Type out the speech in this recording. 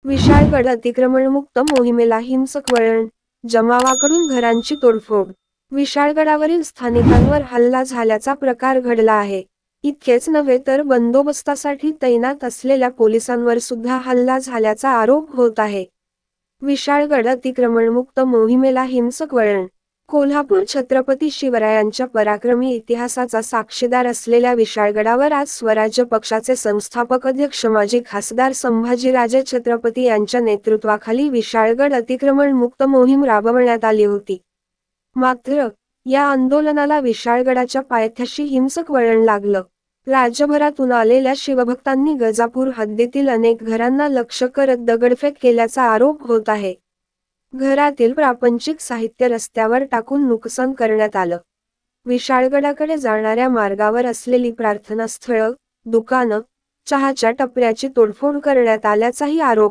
विशाळगड अतिक्रमणमुक्त मोहिमेला हिंसक वळण, जमावाकडून घरांची तोडफोड. विशाळगडावरील स्थानिकांवर हल्ला झाल्याचा प्रकार घडला आहे. इतकेच नव्हे तर बंदोबस्तासाठी तैनात असलेल्या पोलिसांवर सुद्धा हल्ला झाल्याचा आरोप होत आहे. विशाळगड अतिक्रमणमुक्त मोहिमेला हिंसक वळण. कोल्हापूर छत्रपती शिवरायांच्या पराक्रमी इतिहासाचा साक्षीदार असलेल्या विशाळगडावर आज स्वराज्य पक्षाचे संस्थापक अध्यक्ष माजी खासदार संभाजीराजे छत्रपती यांच्या नेतृत्वाखाली विशाळगड अतिक्रमण मुक्त मोहीम राबवण्यात आली होती. मात्र, या आंदोलनाला विशाळगडाच्या पायथ्याशी हिंसक वळण लागलं. राज्यभरातून आलेल्या शिवभक्तांनी गजापूर हद्दीतील अनेक घरांना लक्ष्य करत दगडफेक केल्याचा आरोप होत आहे. घरातील प्रापंचिक साहित्य रस्त्यावर टाकून नुकसान करण्यात आलं. विशाळगडाकडे जाणाऱ्या मार्गावर असलेली प्रार्थनास्थळं, दुकानं, चहाच्या टपऱ्याची तोडफोड करण्यात आल्याचाही आरोप